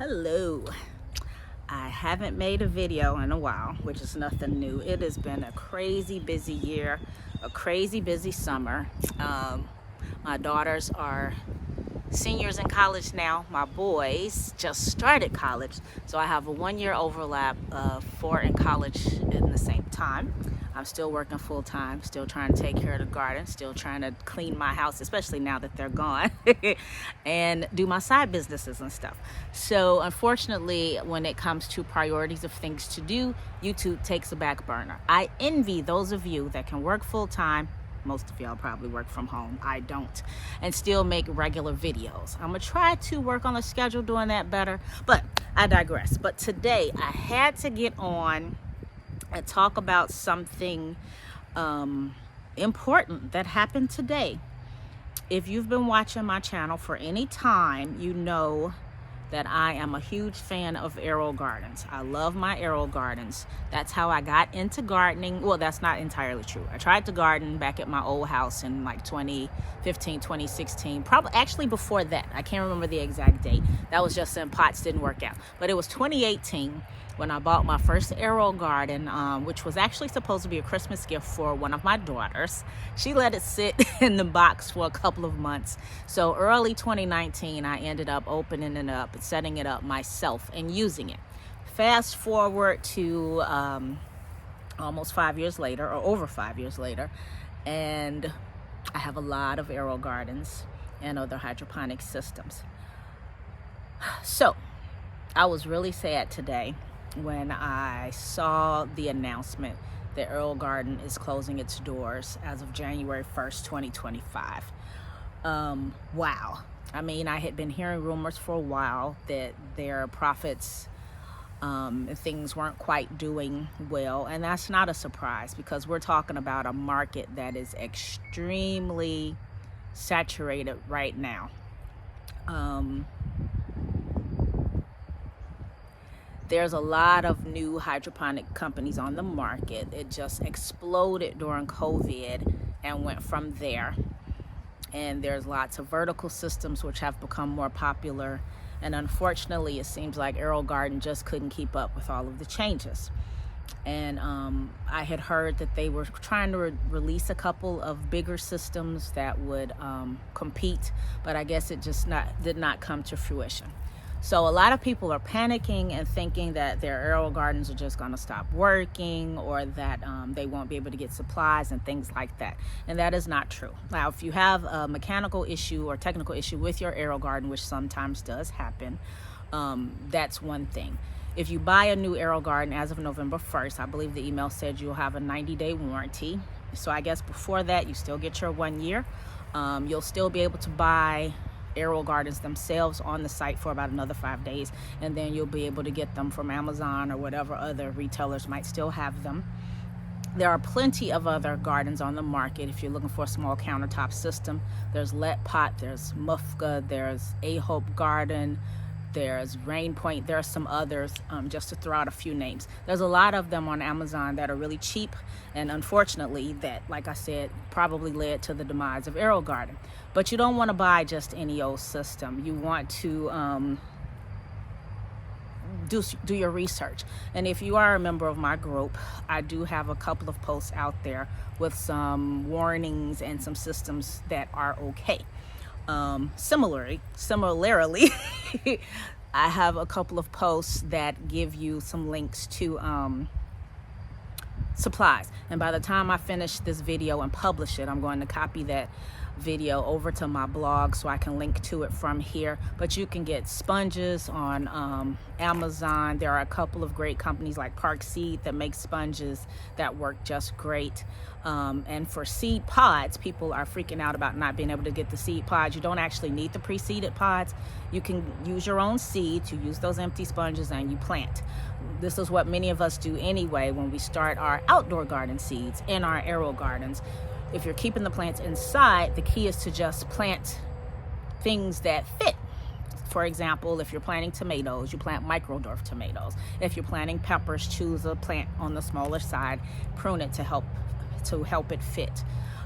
Hello. I haven't made a video in a while, which is nothing new. It has been a crazy busy year, a crazy busy summer. My daughters are seniors in college now. My boys just started college, so I have a 1-year overlap of 4 in college in the same time. I'm still working full-time, still trying to take care of the garden, still trying to clean my house, especially now that they're gone, and do my side businesses and stuff. So unfortunately, when it comes to priorities of things to do, YouTube takes a back burner. I envy those of you that can work full-time. Most of y'all probably work from home. I don't. And still make regular videos. I'm going to try to work on the schedule doing that better, but I digress. But today I had to get on and talk about something important that happened today. If you've been watching my channel for any time, you know that I am a huge fan of AeroGardens. I love my AeroGardens. That's how I got into gardening. Well, that's not entirely true. I tried to garden back at my old house in like 2015, 2016. Probably actually before that. I can't remember the exact date. That was just in pots, didn't work out. But it was 2018 when I bought my first AeroGarden, which was actually supposed to be a Christmas gift for one of my daughters. She let it sit in the box for a couple of months. So early 2019, I ended up opening it up, setting it up myself and using it. Fast forward to almost 5 years later, or over 5 years later, and I have a lot of AeroGardens and other hydroponic systems. So I was really sad today when I saw the announcement that AeroGarden is closing its doors as of January 1st, 2025. Wow. I mean, I had been hearing rumors for a while that their profits and things weren't quite doing well, and that's not a surprise because we're talking about a market that is extremely saturated right now. There's a lot of new hydroponic companies on the market. It just exploded during COVID and went from there. And there's lots of vertical systems which have become more popular. And unfortunately, it seems like AeroGarden just couldn't keep up with all of the changes. And I had heard that they were trying to release a couple of bigger systems that would compete, but I guess it just did not come to fruition. So a lot of people are panicking and thinking that their AeroGardens are just going to stop working, or that they won't be able to get supplies and things like that. And that is not true. Now, if you have a mechanical issue or technical issue with your AeroGarden, which sometimes does happen, that's one thing. If you buy a new AeroGarden as of November 1st, I believe the email said you'll have a 90-day warranty. So I guess before that, you still get your 1 year. You'll still be able to buy AeroGardens themselves on the site for about another 5 days, and then you'll be able to get them from Amazon or whatever other retailers might still have them. There are plenty of other gardens on the market. If you're looking for a small countertop system, there's Let Pot, there's Mufka, there's A-Hope Garden, there's Rain Point, there are some others, just to throw out a few names. There's a lot of them on Amazon that are really cheap, and unfortunately that, like I said, probably led to the demise of AeroGarden. But you don't want to buy just any old system. You want to do your research. And if you are a member of my group, I do have a couple of posts out there with some warnings and some systems that are okay. Similarly, I have a couple of posts that give you some links to supplies. And by the time I finish this video and publish it, I'm going to copy that video over to my blog so I can link to it from here. But you can get sponges on Amazon. There are a couple of great companies like Park Seed that make sponges that work just great. And for seed pods, people are freaking out about not being able to get the seed pods. You don't actually need the pre-seeded pods. You can use your own seeds. You use those empty sponges and you plant. This is what many of us do anyway when we start our outdoor garden seeds in our AeroGardens. If you're keeping the plants inside, the key is to just plant things that fit. For example, if you're planting tomatoes, you plant micro-dwarf tomatoes. If you're planting peppers, choose a plant on the smaller side, prune it to help it fit.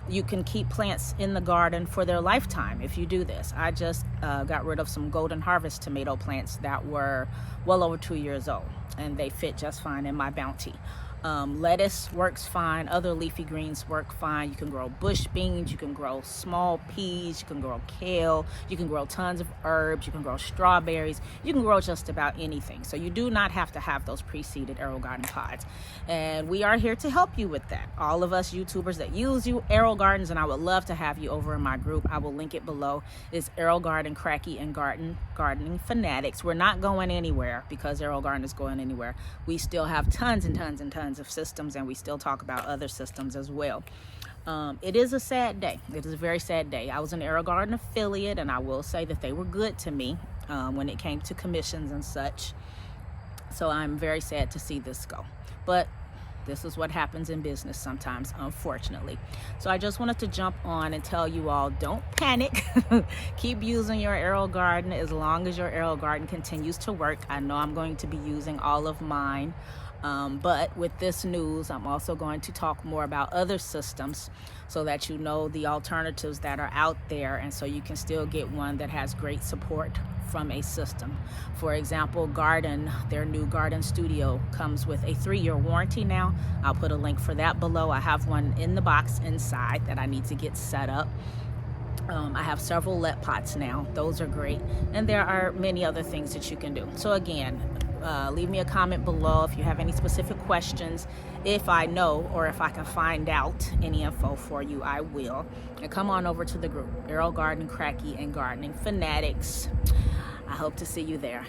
You can keep plants in the garden for their lifetime if you do this. I just got rid of some Golden Harvest tomato plants that were well over 2 years old, and they fit just fine in my bounty. Lettuce works fine. Other leafy greens work fine. You can grow bush beans. You can grow small peas. You can grow kale. You can grow tons of herbs. You can grow strawberries. You can grow just about anything. So you do not have to have those pre-seeded AeroGarden pods. And we are here to help you with that. All of us YouTubers that use AeroGardens, and I would love to have you over in my group. I will link it below. It's AeroGarden, Cracky, and Gardening Fanatics. We're not going anywhere because AeroGarden is going anywhere. We still have tons and tons and tons of systems, and we still talk about other systems as well. It is a sad day. It is a very sad day. I was an AeroGarden affiliate, and I will say that they were good to me when it came to commissions and such. So I'm very sad to see this go. But this is what happens in business sometimes, unfortunately. So I just wanted to jump on and tell you all, don't panic. Keep using your AeroGarden as long as your AeroGarden continues to work. I know I'm going to be using all of mine. But with this news, I'm also going to talk more about other systems so that you know the alternatives that are out there, and so you can still get one that has great support from a system. For example, Garden, their new Garden Studio comes with a 3-year warranty now. I'll put a link for that below. I have one in the box inside that I need to get set up. I have several let pots now. Those are great. And there are many other things that you can do. So again, leave me a comment below if you have any specific questions. If I know or if I can find out any info for you, I will. And come on over to the group, AeroGarden, Cracky, and Gardening Fanatics. I hope to see you there.